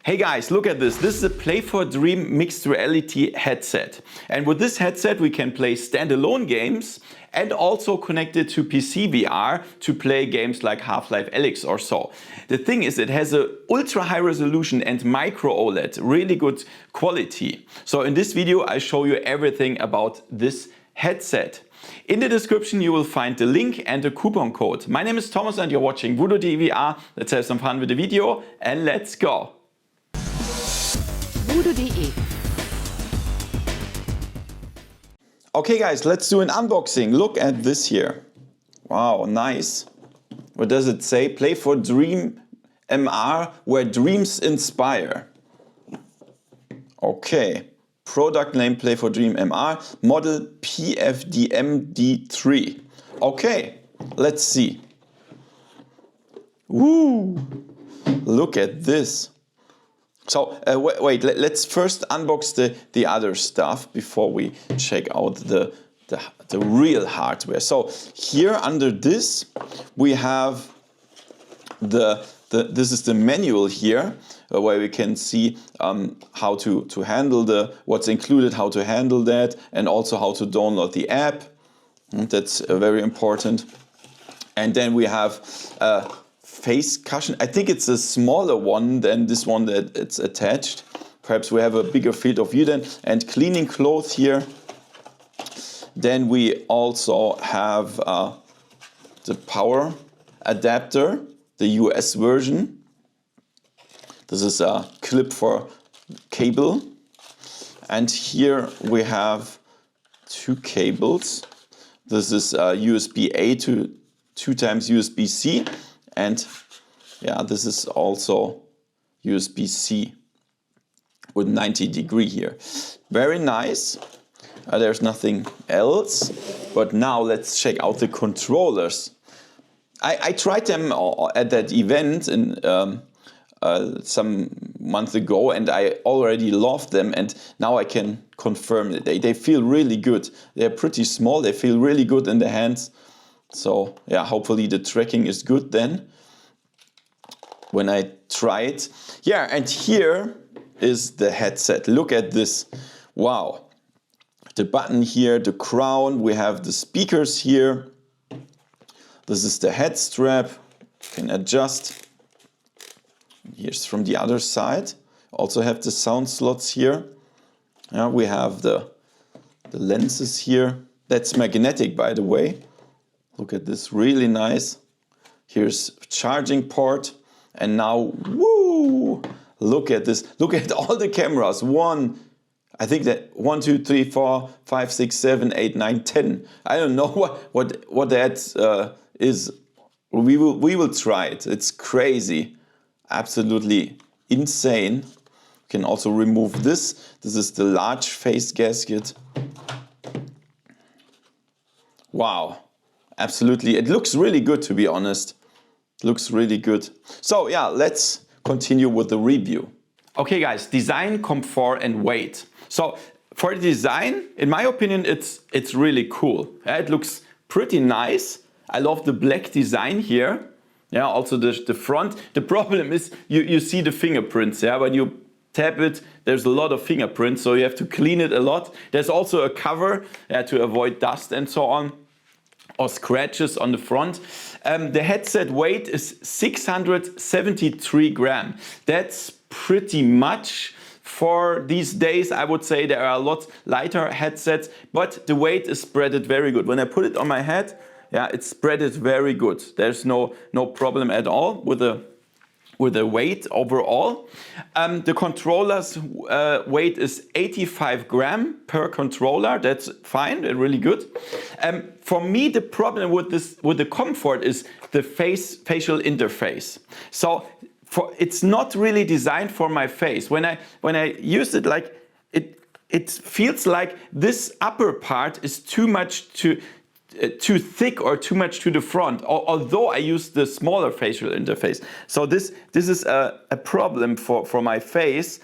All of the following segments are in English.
Hey guys, look at this. This is a Play for Dream mixed reality headset. And with this headset we can play standalone games and also connect it to PCVR to play games like Half-Life Alyx or so. The thing is, it has a ultra high resolution and Micro-OLED, really good quality. So in this video I show you everything about this headset. In the description you will find the link and the coupon code. My name is Thomas and you're watching Voodoo VR. Let's have some fun with the video and let's go! Voodoo.de. Okay guys, let's do an unboxing. Look at this here. Wow, nice. What does it say? Play for Dream MR, where dreams inspire. Okay. Product name Play for Dream MR, model PFDM-D3. Okay, let's see. Woo! Look at this. So wait, let's first unbox the other stuff before we check out the real hardware. So here under this we have this is the manual here where we can see how to handle what's included, how to handle that, and also how to download the app. That's very important. And then we have face cushion. I think it's a smaller one than this one that it's attached. Perhaps we have a bigger field of view then. And cleaning clothes here. Then we also have the power adapter, the US version. This is a clip for cable. And here we have two cables. This is USB-A to 2 times USB-C. And yeah, this is also USB-C with 90-degree here. Very nice. There's nothing else. But now let's check out the controllers. I tried them at that event in some months ago and I already loved them, and now I can confirm that they feel really good. They're pretty small, they feel really good in the hands. So yeah, hopefully the tracking is good then when I try it. Yeah, and here is the headset. Look at this. Wow. The button here, the crown, we have the speakers here. This is the head strap. You can adjust. Here's from the other side. Also have the sound slots here. Yeah, we have the lenses here. That's magnetic, by the way. Look at this, really nice. Here's charging port. And now, woo! Look at this. Look at all the cameras. I think that 1, 2, 3, 4, 5, 6, 7, 8, 9, 10. I don't know what that is. We will try it. It's crazy. Absolutely insane. You can also remove this. This is the large face gasket. Wow. Absolutely. It looks really good, to be honest. Looks really good. So yeah, let's continue with the review. Okay guys, design, comfort and weight. So for the design, in my opinion, it's really cool. Yeah, it looks pretty nice. I love the black design here. Yeah, also the front. The problem is you see the fingerprints. Yeah, when you tap it, there's a lot of fingerprints, so you have to clean it a lot. There's also a cover to avoid dust and so on, or scratches on the front. The headset weight is 673 grams. That's pretty much for these days. I would say there are a lot lighter headsets, but the weight is spreaded very good. When I put it on my head, yeah, it's spreaded very good. There's no problem at all with the weight overall. The controller's weight is 85 grams per controller. That's fine, they're really good. For me, the problem with the comfort is the facial interface. So it's not really designed for my face. When I use it, like it feels like this upper part is too thick or too much to the front, although I use the smaller facial interface. So this is a problem for my face.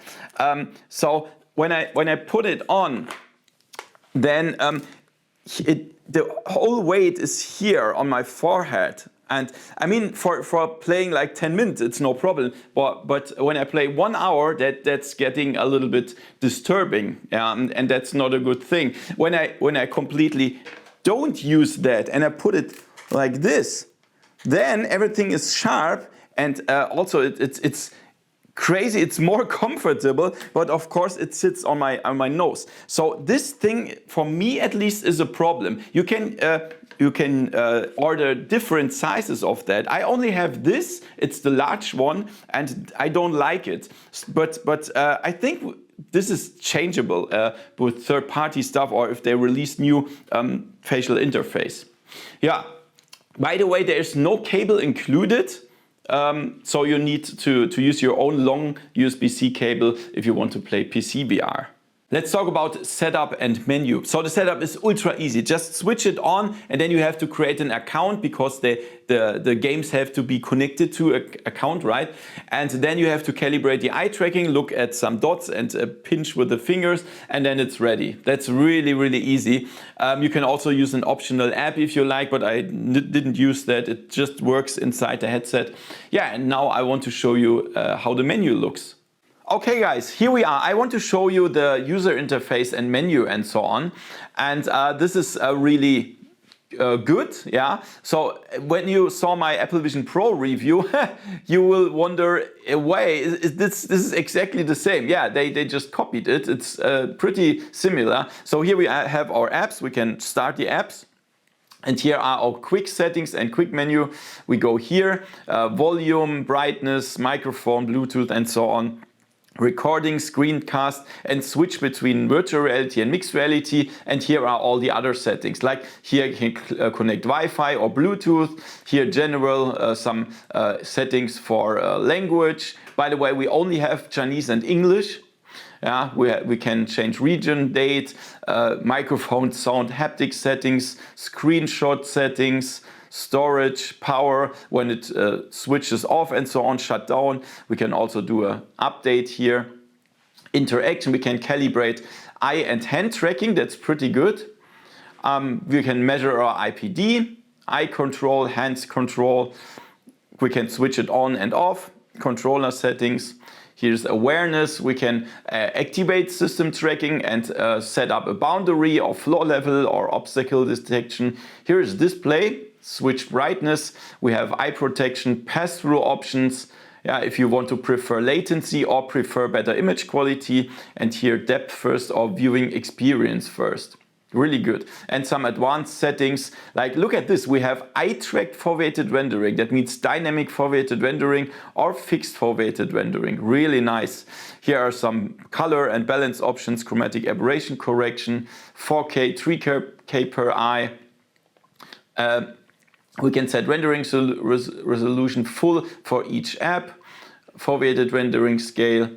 So when I put it on, then the whole weight is here on my forehead. And I mean, for playing like 10 minutes, it's no problem. But when I play 1 hour, that's getting a little bit disturbing, and that's not a good thing. When I completely don't use that and I put it like this, then everything is sharp, and also it's crazy. It's more comfortable, but of course it sits on my nose. So this thing, for me at least, is a problem. You can order different sizes of that. I only have this. It's the large one, and I don't like it. But I think this is changeable with third-party stuff, or if they release new facial interface. Yeah. By the way, there is no cable included. So you need to use your own long USB-C cable if you want to play PCVR. Let's talk about setup and menu. So the setup is ultra easy. Just switch it on, and then you have to create an account because the games have to be connected to an account, right? And then you have to calibrate the eye tracking, look at some dots and pinch with the fingers, and then it's ready. That's really, really easy. You can also use an optional app if you like, but I didn't use that. It just works inside the headset. Yeah, and now I want to show you how the menu looks. Okay guys, here we are. I want to show you the user interface and menu and so on. And this is really good, yeah. So when you saw my Apple Vision Pro review, you will wonder, this is exactly the same. Yeah, they just copied it. It's pretty similar. So here we have our apps. We can start the apps. And here are our quick settings and quick menu. We go here, volume, brightness, microphone, Bluetooth, and so on. Recording, screencast, and switch between virtual reality and mixed reality. And here are all the other settings, like here you can connect Wi-Fi or Bluetooth. Here general, some settings for language. By the way, we only have Chinese and English. Yeah, we can change region, date, microphone, sound, haptic settings, screenshot settings, storage, power, when it switches off and so on, shut down. We can also do an update here. Interaction, we can calibrate eye and hand tracking, that's pretty good. We can measure our IPD, eye control, hands control. We can switch it on and off, controller settings. Here's awareness. We can activate system tracking and set up a boundary or floor level or obstacle detection. Here is display, switch brightness. We have eye protection, pass-through options. Yeah, if you want to prefer latency or prefer better image quality. And here depth first or viewing experience first. Really good. And some advanced settings, like look at this, we have eye-tracked foveated rendering. That means dynamic foveated rendering or fixed foveated rendering. Really nice. Here are some color and balance options, chromatic aberration correction, 4K, 3K per eye. We can set rendering resolution full for each app, foveated rendering scale,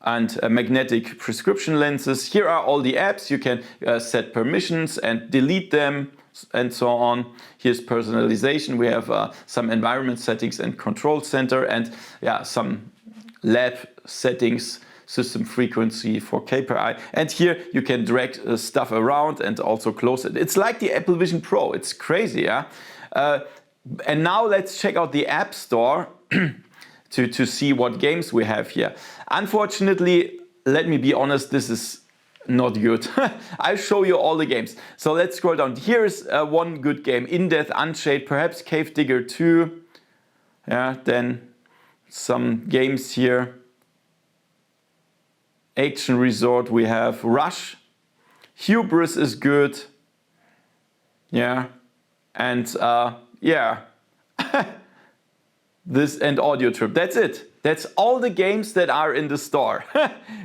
and magnetic prescription lenses. Here are all the apps. You can set permissions and delete them and so on. Here's personalization. We have some environment settings and control center, and yeah, some lab settings, system frequency, 4K per eye. And here you can drag stuff around and also close it. It's like the Apple Vision Pro. It's crazy, yeah? And now let's check out the App Store to see what games we have here. Unfortunately, let me be honest, this is not good. I'll show you all the games. So let's scroll down. Here's one good game, In Death Unshade, perhaps Cave Digger 2. Yeah, then some games here. Action Resort, we have Rush. Hubris is good. Yeah, and yeah. This and Audio Trip. That's it. That's all the games that are in the store.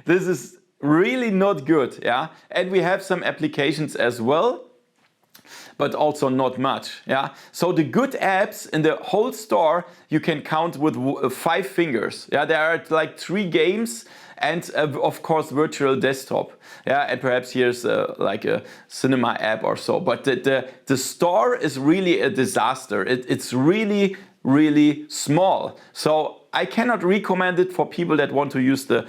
This is really not good, yeah. And we have some applications as well, but also not much, yeah. So the good apps in the whole store you can count with 5 fingers. Yeah, there are like 3 games. And of course virtual desktop, yeah, and perhaps here's like a cinema app or so. But the store is really a disaster. It's really small. So I cannot recommend it for people that want to use the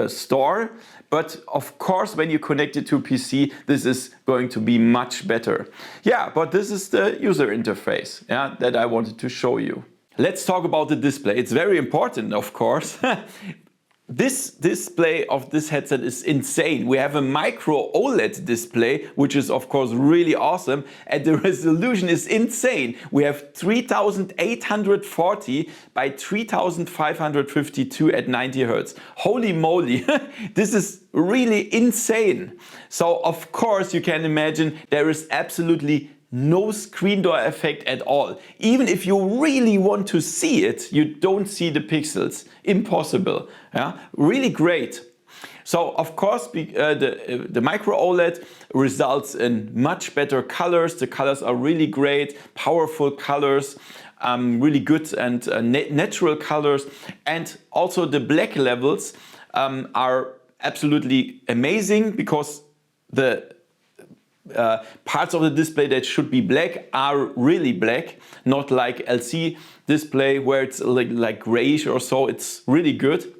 store, but of course when you connect it to PC, this is going to be much better. Yeah, but this is the user interface, yeah, that I wanted to show you. Let's talk about the display. It's very important, of course. This display of this headset is insane. We have a Micro-OLED display, which is of course really awesome, and the resolution is insane. We have 3840 by 3552 at 90 Hz. Holy moly, this is really insane. So of course you can imagine there is absolutely no screen door effect at all. Even if you really want to see it, you don't see the pixels. Impossible. Yeah? Really great. So of course the Micro-OLED results in much better colors. The colors are really great, powerful colors, really good and natural colors. And also the black levels are absolutely amazing, because the parts of the display that should be black are really black, not like LC display where it's like grayish or so. It's really good.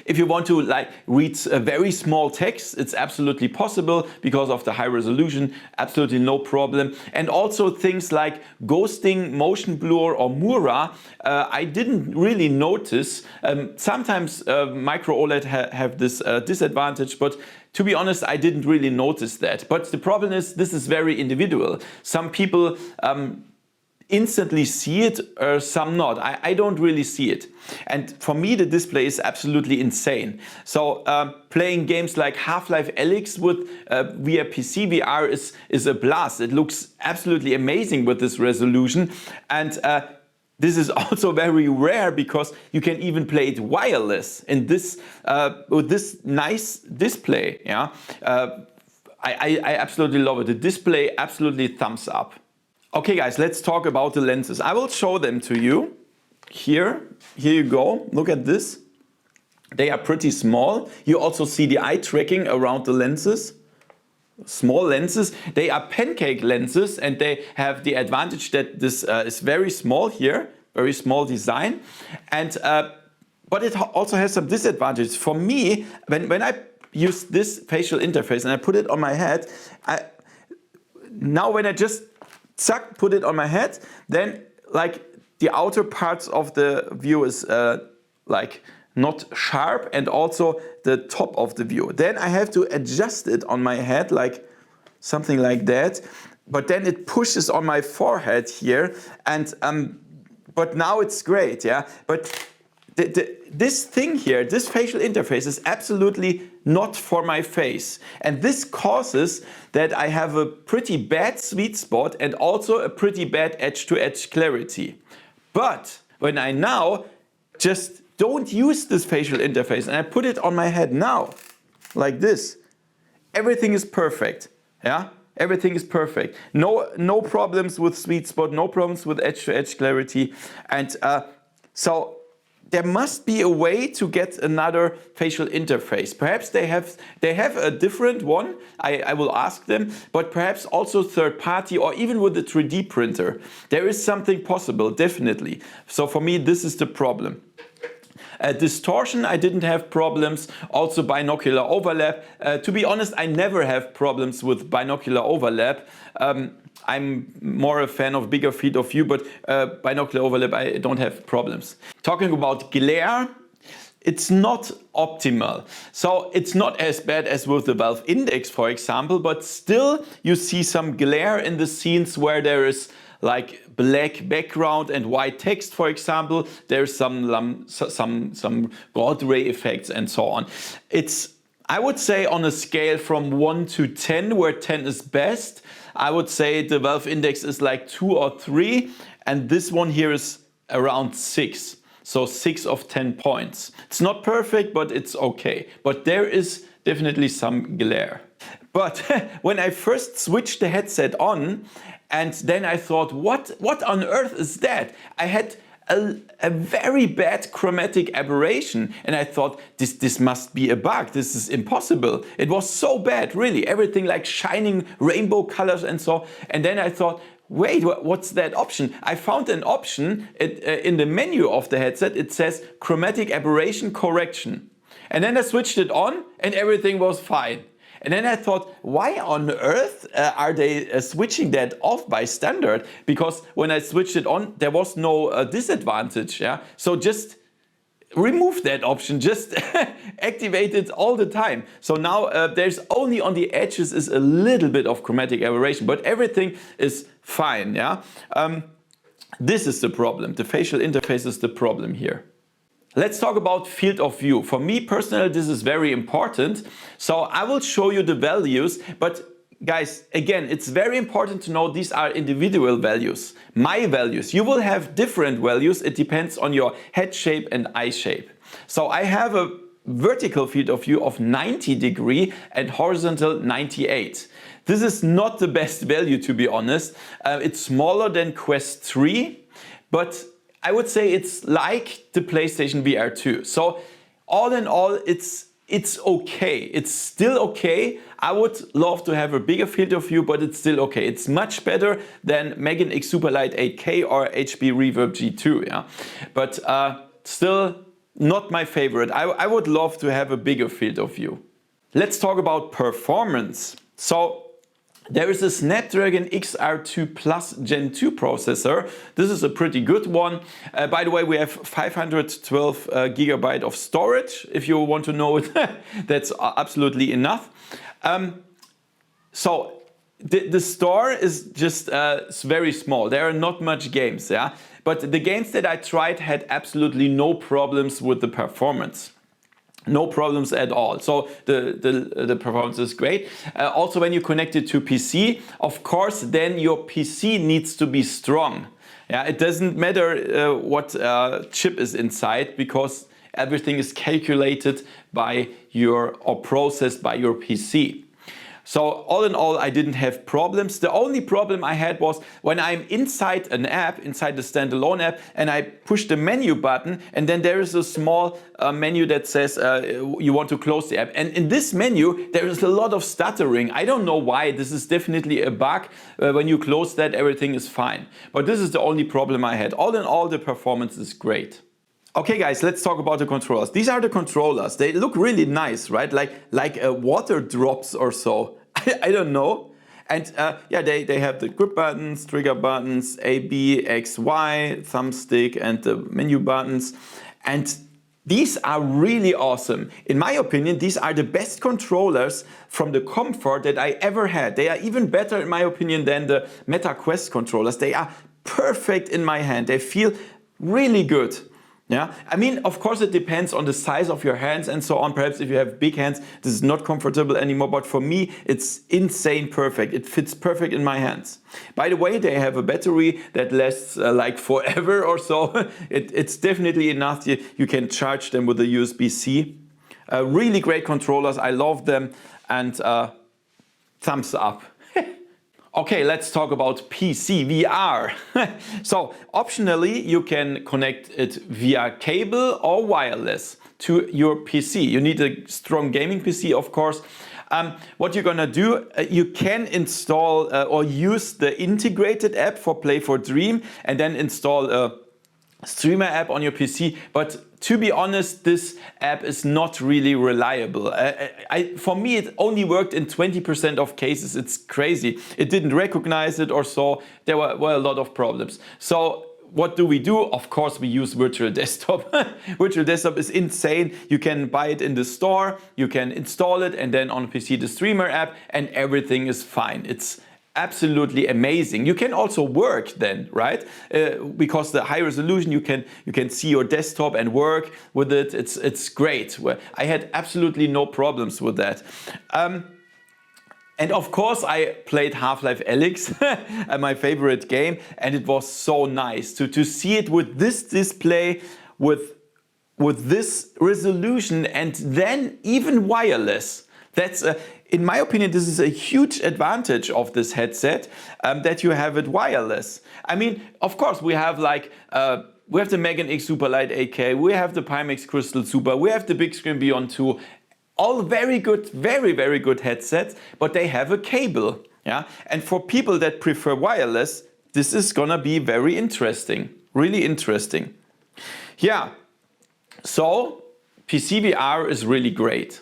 If you want to read a very small text, it's absolutely possible because of the high resolution, absolutely no problem. And also things like ghosting, motion blur or Mura, I didn't really notice. Sometimes Micro-OLED have this disadvantage, but to be honest, I didn't really notice that. But the problem is, this is very individual. Some people instantly see it, some not. I don't really see it. And for me, the display is absolutely insane. So playing games like Half-Life Alyx with via PCVR is a blast. It looks absolutely amazing with this resolution. And this is also very rare, because you can even play it wireless in this with this nice display. Yeah, I absolutely love it. The display, absolutely thumbs up. Okay guys, let's talk about the lenses. I will show them to you. Here you go. Look at this. They are pretty small. You also see the eye tracking around the lenses. Small lenses. They are pancake lenses, and they have the advantage that this is very small here, very small design, and but it also has some disadvantages. For me, when I use this facial interface and I put it on my head, now when I just put it on my head, then like the outer parts of the view is like not sharp, and also the top of the view. Then I have to adjust it on my head, like something like that. But then it pushes on my forehead here, and but now it's great, yeah. But this thing here, this facial interface, is absolutely not for my face, and this causes that I have a pretty bad sweet spot and also a pretty bad edge-to-edge clarity. But when I now just don't use this facial interface and I put it on my head now, like this, everything is perfect. Yeah, everything is perfect. No problems with sweet spot, no problems with edge-to-edge clarity, and so there must be a way to get another facial interface. Perhaps they have a different one. I will ask them, but perhaps also third party, or even with a 3D printer. There is something possible, definitely. So for me, this is the problem. Distortion, I didn't have problems. Also binocular overlap. To be honest, I never have problems with binocular overlap. I'm more a fan of bigger field of view, but binocular overlap, I don't have problems. Talking about glare, it's not optimal. So it's not as bad as with the Valve Index, for example, but still you see some glare in the scenes where there is like black background and white text, for example. There's some broad ray effects and so on. It's, I would say, on a scale from 1 to 10, where 10 is best, I would say the Valve Index is like 2 or 3, and this one here is around 6. So 6 of 10 points. It's not perfect, but it's okay. But there is definitely some glare. But when I first switched the headset on, and then I thought, what on earth is that? I had a very bad chromatic aberration, and I thought, this must be a bug. This is impossible. It was so bad, really. Everything like shining rainbow colors and so. And then I thought, wait, what's that option? I found an option in the menu of the headset. It says chromatic aberration correction. And then I switched it on and everything was fine. And then I thought, why on earth are they switching that off by standard? Because when I switched it on, there was no disadvantage. Yeah? So just remove that option, just activate it all the time. So now there's only on the edges is a little bit of chromatic aberration, but everything is fine. Yeah? This is the problem. The facial interface is the problem here. Let's talk about field of view. For me personally, this is very important. So I will show you the values, but guys, again, it's very important to know these are individual values. My values. You will have different values. It depends on your head shape and eye shape. So I have a vertical field of view of 90 degree and horizontal 98. This is not the best value, to be honest. It's smaller than Quest 3, but I would say it's like the PlayStation VR 2. So all in all, it's okay. It's still okay. I would love to have a bigger field of view, but it's still okay. It's much better than Megan X Superlight 8K or HP Reverb G2. Yeah? But still not my favorite. I would love to have a bigger field of view. Let's talk about performance. So there is a Snapdragon XR2 Plus Gen 2 processor. This is a pretty good one. By the way, we have 512 gigabyte of storage. If you want to know it, that's absolutely enough. So the store is just very small. There are not much games, yeah. But the games that I tried had absolutely no problems with the performance. No problems at all. So the performance is great. Also, when you connect it to PC, of course, then your PC needs to be strong. Yeah, it doesn't matter what chip is inside, because everything is calculated by or processed by your PC. So all in all, I didn't have problems. The only problem I had was when I'm inside an app, inside the standalone app, and I push the menu button, and then there is a small menu that says you want to close the app. And in this menu, there is a lot of stuttering. I don't know why. This is definitely a bug. When you close that, everything is fine. But this is the only problem I had. All in all, the performance is great. Okay guys, let's talk about the controllers. These are the controllers. They look really nice, right? Like water drops or so. I don't know. And yeah, they have the grip buttons, trigger buttons, A, B, X, Y, thumbstick, and the menu buttons. And these are really awesome. In my opinion, these are the best controllers from the comfort that I ever had. They are even better, in my opinion, than the Meta Quest controllers. They are perfect in my hand. They feel really good. Yeah, I mean, of course, it depends on the size of your hands and so on. Perhaps if you have big hands, this is not comfortable anymore. But for me, it's insane perfect. It fits perfect in my hands. By the way, they have a battery that lasts like forever or so. It's definitely enough. You can charge them with a USB-C. Really great controllers. I love them. And thumbs up. Okay, let's talk about PCVR. So optionally, you can connect it via cable or wireless to your PC. You need a strong gaming PC, of course. What you're gonna do, you can install or use the integrated app for Play for Dream, and then install a streamer app on your PC. But to be honest, this app is not really reliable. For me, it only worked in 20% of cases. It's crazy. It didn't recognize it or so. There were a lot of problems. So what do? Of course, we use Virtual Desktop. Virtual Desktop is insane. You can buy it in the store, you can install it, and then on PC the streamer app, and everything is fine. It's absolutely amazing. You can also work then, right? Because the high resolution, you can see your desktop and work with it. It's great. I had absolutely no problems with that. And of course, I played Half-Life Alyx, my favorite game, and it was so nice to see it with this display, with this resolution, and then even wireless. That's in my opinion, this is a huge advantage of this headset, that you have it wireless. I mean, of course, we have we have the Megan X Superlight 8K, we have the Pimax Crystal Super, we have the Big Screen Beyond 2. All very good, very, very good headsets, but they have a cable. Yeah? And for people that prefer wireless, this is gonna be very interesting, really interesting. Yeah, so PCVR is really great.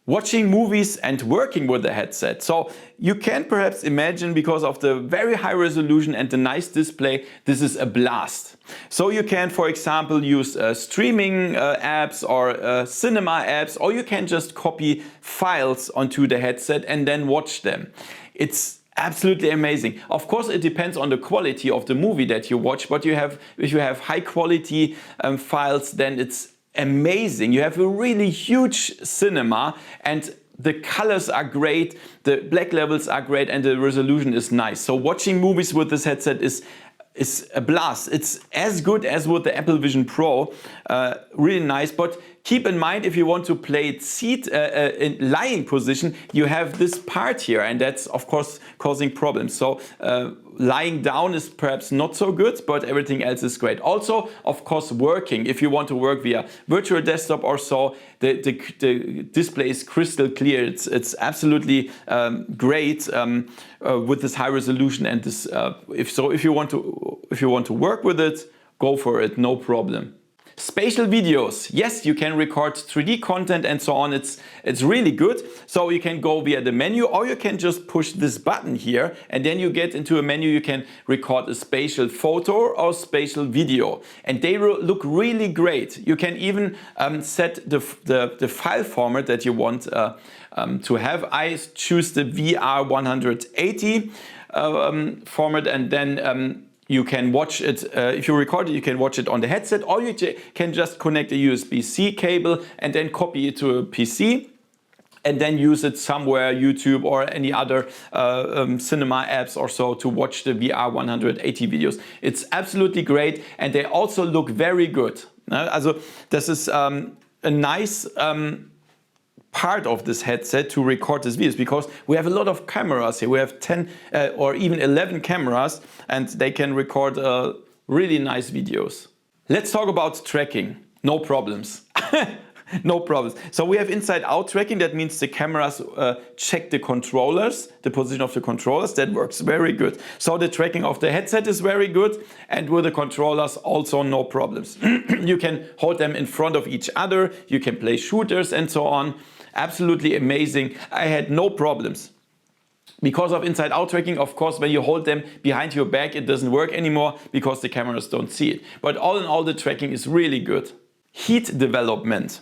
Watching movies and working with the headset. So you can perhaps imagine, because of the very high resolution and the nice display, this is a blast. So you can, for example, use streaming apps or cinema apps, or you can just copy files onto the headset and then watch them. It's absolutely amazing. Of course, it depends on the quality of the movie that you watch, but if you have high quality files, then it's amazing. You have a really huge cinema and the colors are great, the black levels are great, and the resolution is nice. So watching movies with this headset is a blast. It's as good as with the Apple Vision Pro, really nice. But keep in mind, if you want to play it in lying position, you have this part here, and that's of course causing problems. So lying down is perhaps not so good, but everything else is great. Also, of course, working. If you want to work via virtual desktop or so, the display is crystal clear. It's absolutely great with this high resolution, and this. If you want to work with it, go for it, no problem. Spatial videos. Yes, you can record 3D content and so on. It's really good. So you can go via the menu, or you can just push this button here, and then you get into a menu. You can record a spatial photo or spatial video, and they look really great. You can even set the file format that you want to have. I choose the VR 180 format, and then you can watch it, if you record it, you can watch it on the headset, or you can just connect a USB-C cable and then copy it to a PC and then use it somewhere, YouTube or any other cinema apps or so, to watch the VR 180 videos. It's absolutely great, and they also look very good. Also, this is a nice part of this headset to record these videos, because we have a lot of cameras here. We have 10 or even 11 cameras, and they can record really nice videos. Let's talk about tracking. No problems. No problems. So we have inside-out tracking. That means the cameras check the controllers, the position of the controllers. That works very good. So the tracking of the headset is very good, and with the controllers also no problems. You can hold them in front of each other. You can play shooters and so on. Absolutely amazing. I had no problems. Because of inside-out tracking, of course, when you hold them behind your back, it doesn't work anymore because the cameras don't see it. But all in all, the tracking is really good. Heat development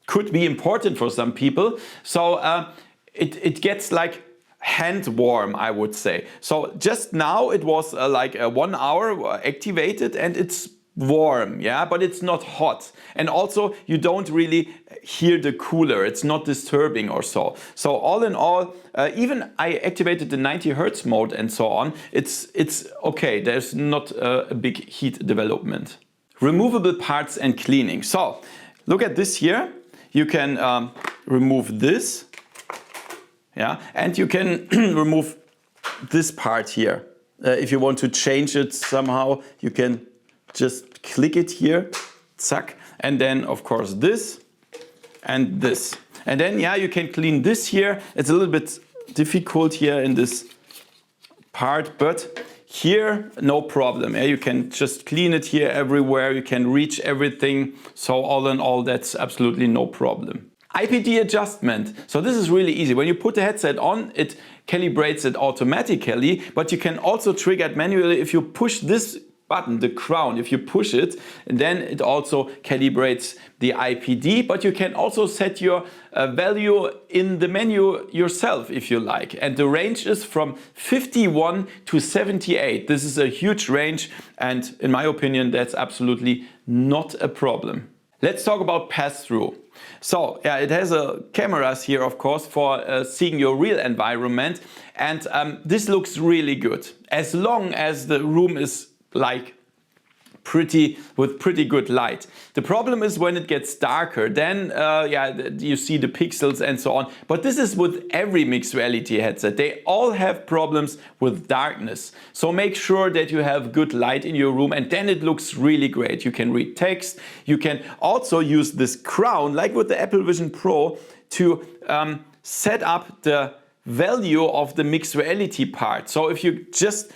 could be important for some people. So it gets like hand warm, I would say. So just now it was like 1 hour activated, and it's warm, yeah, but it's not hot. And also you don't really hear the cooler. It's not disturbing or so. So all in all, even I activated the 90 Hertz mode and so on. It's okay. There's not a big heat development. Removable parts and cleaning. So look at this here. You can remove this, yeah, and you can remove this part here. If you want to change it somehow, you can just click it here, zack, and then of course this and this. And then, yeah, you can clean this here. It's a little bit difficult here in this part, but here, no problem. Yeah, you can just clean it here everywhere. You can reach everything. So all in all, that's absolutely no problem. IPD adjustment. So this is really easy. When you put the headset on, it calibrates it automatically, but you can also trigger it manually if you push this button, the crown. If you push it, then it also calibrates the IPD, but you can also set your value in the menu yourself if you like. And the range is from 51 to 78. This is a huge range, and in my opinion, that's absolutely not a problem. Let's talk about Passthrough. So yeah, it has cameras here, of course, for seeing your real environment, and this looks really good as long as the room is like with pretty good light. The problem is when it gets darker, then yeah, you see the pixels and so on. But this is with every mixed reality headset. They all have problems with darkness. So make sure that you have good light in your room, and then it looks really great. You can read text. You can also use this crown, like with the Apple Vision Pro, to set up the value of the mixed reality part. So if you just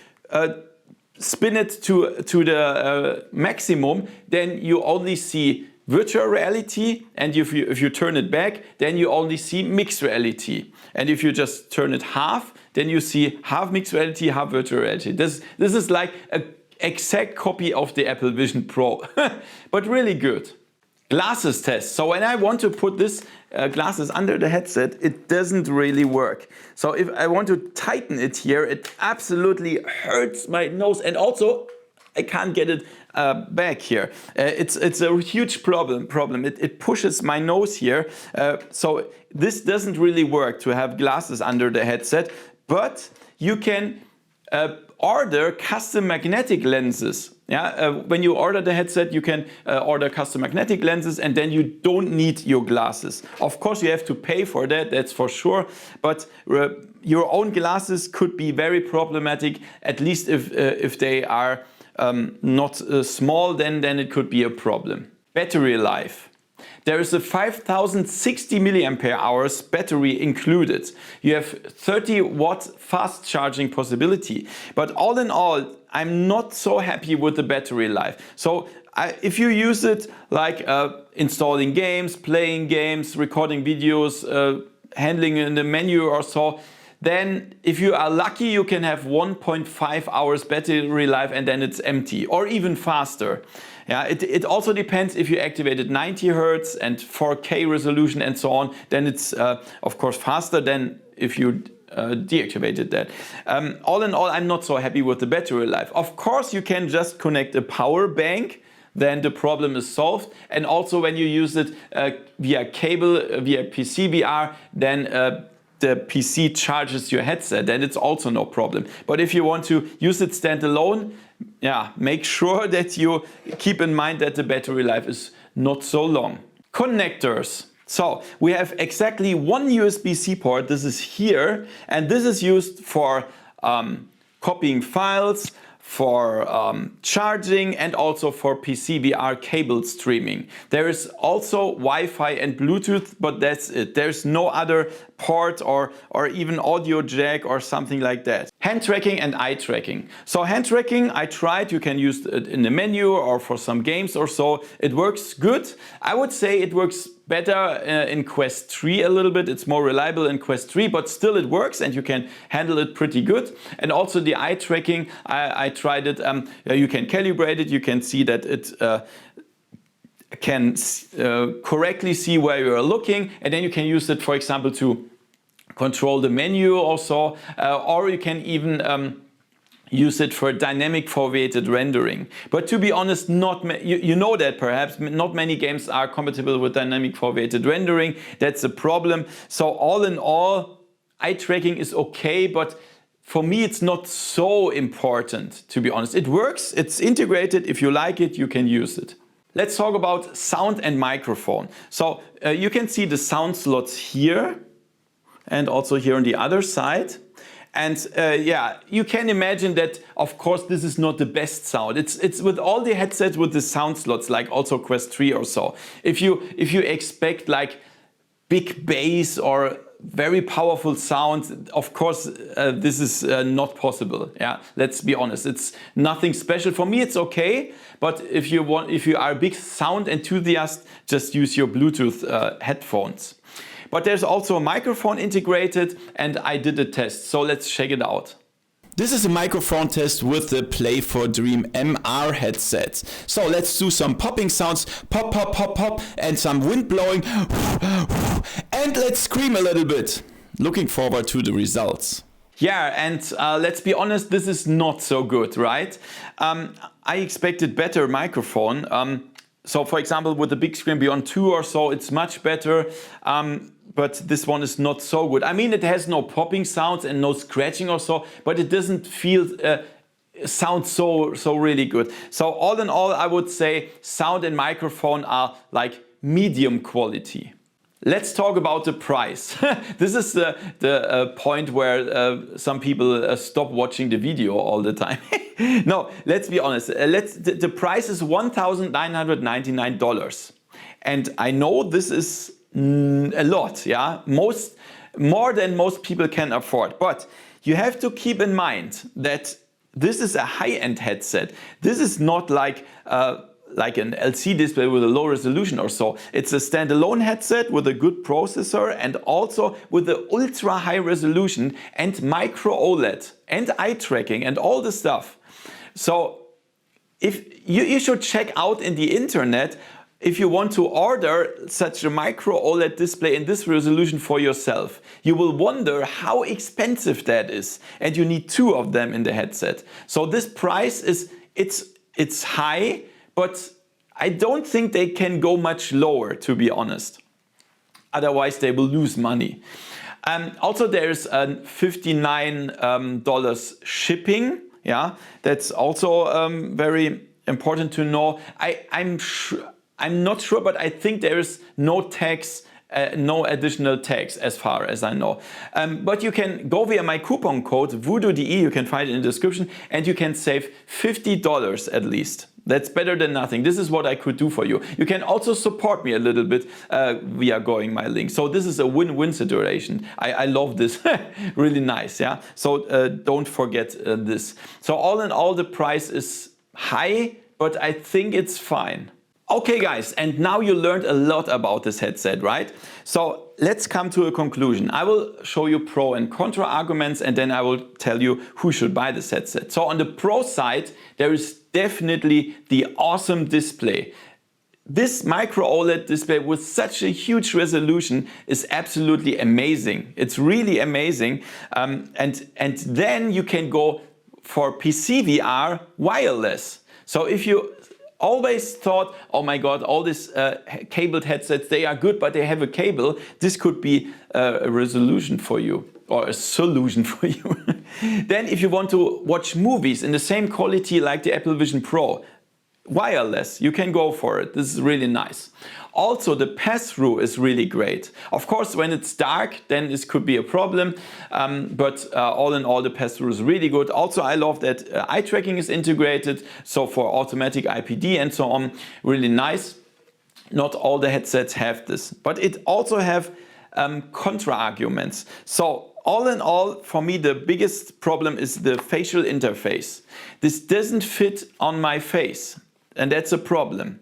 spin it to the maximum, then you only see virtual reality, and if you turn it back, then you only see mixed reality. And if you just turn it half, then you see half mixed reality, half virtual reality. This is like an exact copy of the Apple Vision Pro, but really good. Glasses test. So when I want to put this glasses under the headset, it doesn't really work. So if I want to tighten it here, it absolutely hurts my nose, and also I can't get it back here. It's a huge problem. It pushes my nose here. So this doesn't really work to have glasses under the headset, but you can order custom magnetic lenses. Yeah, when you order the headset, you can order custom magnetic lenses, and then you don't need your glasses. Of course, you have to pay for that, that's for sure. But your own glasses could be very problematic, at least if they are not small, then it could be a problem. Battery life. There is a 5060 milliampere hours battery included. You have 30 watt fast charging possibility. But all in all, I'm not so happy with the battery life. So if you use it like installing games, playing games, recording videos, handling in the menu or so, then if you are lucky, you can have 1.5 hours battery life, and then it's empty, or even faster. Yeah, it also depends if you activated 90 Hertz and 4K resolution and so on, then it's of course faster than if you deactivated that. All in all, I'm not so happy with the battery life. Of course, you can just connect a power bank, then the problem is solved. And also when you use it via cable, via PCVR, then the PC charges your headset, then it's also no problem. But if you want to use it standalone, yeah, make sure that you keep in mind that the battery life is not so long. Connectors. So we have exactly one USB-C port. This is here, and this is used for copying files, for charging, and also for PCVR cable streaming. There is also Wi-Fi and Bluetooth, but that's it. There's no other port or even audio jack or something like that. Hand tracking and eye tracking. So hand tracking, I tried. You can use it in the menu or for some games or so. It works good. I would say it works better in Quest 3 a little bit. It's more reliable in Quest 3, but still it works and you can handle it pretty good. And also the eye tracking, I tried it. You can calibrate it. You can see that it can correctly see where you are looking, and then you can use it, for example, to control the menu also, or you can even use it for dynamic foveated rendering. But to be honest, you know that perhaps not many games are compatible with dynamic foveated rendering. That's a problem. So all in all, eye tracking is okay, but for me it's not so important, to be honest. It works, it's integrated. If you like it, you can use it. Let's talk about sound and microphone. So you can see the sound slots here and also here on the other side. And yeah, you can imagine that, of course, this is not the best sound. It's with all the headsets with the sound slots, like also Quest 3 or so. If you expect like big bass or very powerful sound, of course, this is not possible. Yeah, let's be honest. It's nothing special. For me, it's okay. But if you are a big sound enthusiast, just use your Bluetooth headphones. But there's also a microphone integrated, and I did a test. So let's check it out. This is a microphone test with the Play for Dream MR headset. So let's do some popping sounds, pop, pop, pop, pop, and some wind blowing. And let's scream a little bit. Looking forward to the results. Yeah, and let's be honest, this is not so good, right? I expected better microphone. So for example, with the big screen Beyond 2 or so, it's much better. But this one is not so good. I mean, it has no popping sounds and no scratching or so, but it doesn't sound so really good. So all in all, I would say sound and microphone are like medium quality. Let's talk about the price. This is the point where some people stop watching the video all the time. No, let's be honest. The price is $1,999. And I know this is a lot, yeah, more than most people can afford. But you have to keep in mind that this is a high-end headset. This is not like an LCD display with a low resolution or so. It's a standalone headset with a good processor and also with the ultra high resolution and micro OLED and eye tracking and all the stuff. So if you should check out in the internet if you want to order such a micro OLED display in this resolution for yourself. You will wonder how expensive that is, and you need 2 of them in the headset. So this price is, it's high, but I don't think they can go much lower, to be honest. Otherwise they will lose money. Also there's a $59 shipping. Yeah, that's also very important to know. I'm not sure, but I think there is no tax, no additional tax as far as I know. But you can go via my coupon code voodoo.de, you can find it in the description, and you can save $50 at least. That's better than nothing. This is what I could do for you. You can also support me a little bit via going my link. So this is a win-win situation. I love this. Really nice, yeah? So don't forget this. So all in all, the price is high, but I think it's fine. Okay guys, and now you learned a lot about this headset, right? So let's come to a conclusion. I will show you pro and contra arguments, and then I will tell you who should buy this headset. So on the pro side, there is definitely the awesome display. This micro OLED display with such a huge resolution is absolutely amazing. It's really amazing. And then you can go for PCVR wireless. So if you always thought, oh my god, all these cabled headsets, they are good, but they have a cable, this could be a resolution for you, or a solution for you. Then if you want to watch movies in the same quality like the Apple Vision Pro, wireless, you can go for it. This is really nice. Also, the pass-through is really great. Of course, when it's dark, then this could be a problem. But all in all, the pass-through is really good. Also, I love that eye tracking is integrated. So for automatic IPD and so on, really nice. Not all the headsets have this, but it also have contra arguments. So all in all, for me, the biggest problem is the facial interface. This doesn't fit on my face, and that's a problem.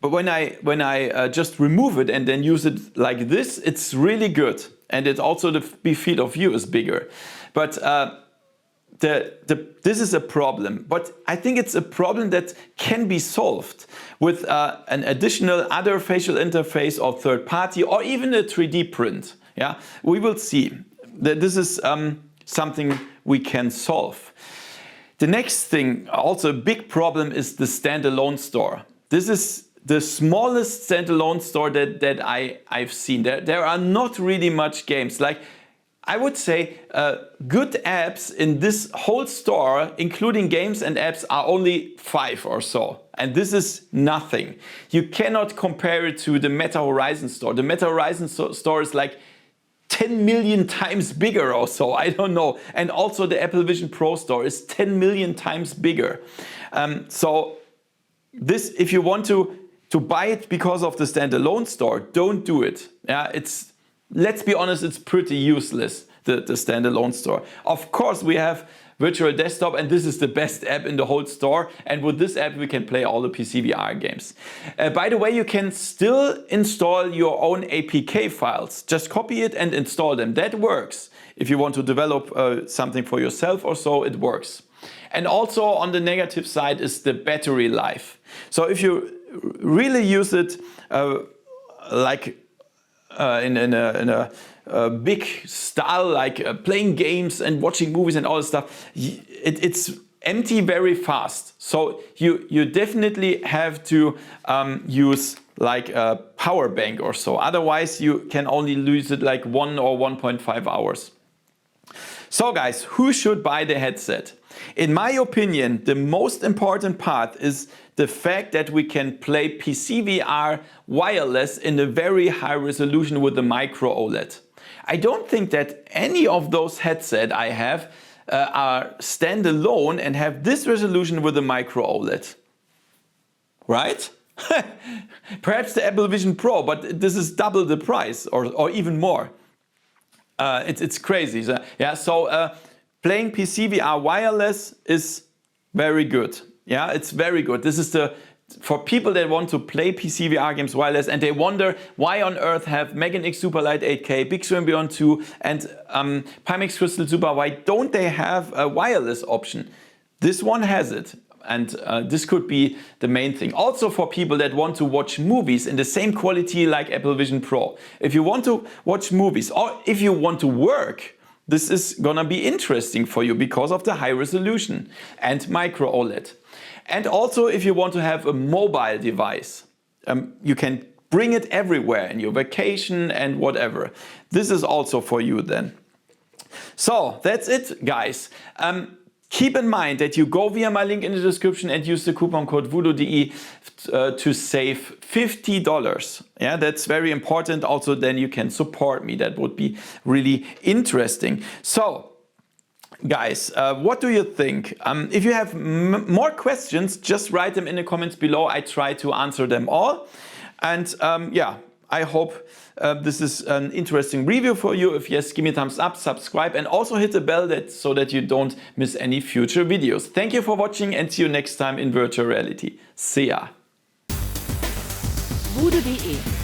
But when I just remove it and then use it like this, it's really good. And it also, the field of view is bigger. But this is a problem. But I think it's a problem that can be solved with an additional other facial interface or third party, or even a 3D print. Yeah, we will see. This is something we can solve. The next thing, also a big problem, is the standalone store. This is the smallest standalone store that I've seen. There are not really much games. Like, I would say good apps in this whole store, including games and apps, are only 5 or so. And this is nothing. You cannot compare it to the Meta Horizon store. The Meta Horizon store is like 10 million times bigger or so, I don't know. And also the Apple Vision Pro store is 10 million times bigger. So this, if you want to buy it because of the standalone store, don't do it. Yeah, let's be honest, it's pretty useless, the standalone store. Of course, we have Virtual Desktop, and this is the best app in the whole store. And with this app, we can play all the PCVR games. By the way, you can still install your own APK files. Just copy it and install them. That works. If you want to develop something for yourself or so, it works. And also on the negative side is the battery life. So if you really use it like in a big style, like playing games and watching movies and all this stuff, it's empty very fast. So you definitely have to use like a power bank or so. Otherwise you can only use it like 1 or 1.5 hours. So guys, who should buy the headset? In my opinion, the most important part is the fact that we can play PCVR wireless in a very high resolution with the Micro OLED. I don't think that any of those headsets I have are standalone and have this resolution with the Micro OLED. Right? Perhaps the Apple Vision Pro, but this is double the price or even more. It's crazy. So, yeah, so playing PCVR wireless is Very good. Yeah, it's very good. This is for people that want to play PCVR games wireless and they wonder why on earth have Megan X Superlight 8K, Big Sur and Beyond 2 and Pimax Crystal Super, why don't they have a wireless option? This one has it. And this could be the main thing. Also for people that want to watch movies in the same quality like Apple Vision Pro. If you want to watch movies or if you want to work, this is gonna be interesting for you because of the high resolution and Micro-OLED. And also if you want to have a mobile device, you can bring it everywhere in your vacation and whatever. This is also for you then. So that's it, guys. Keep in mind that you go via my link in the description and use the coupon code voodoo.de to save $50. Yeah, that's very important. Also, then you can support me. That would be really interesting. So, guys, what do you think? If you have more questions, just write them in the comments below. I try to answer them all. And yeah, I hope this is an interesting review for you. If yes, give me a thumbs up, subscribe, and also hit the bell so that you don't miss any future videos. Thank you for watching and see you next time in virtual reality. See ya! voodoo.de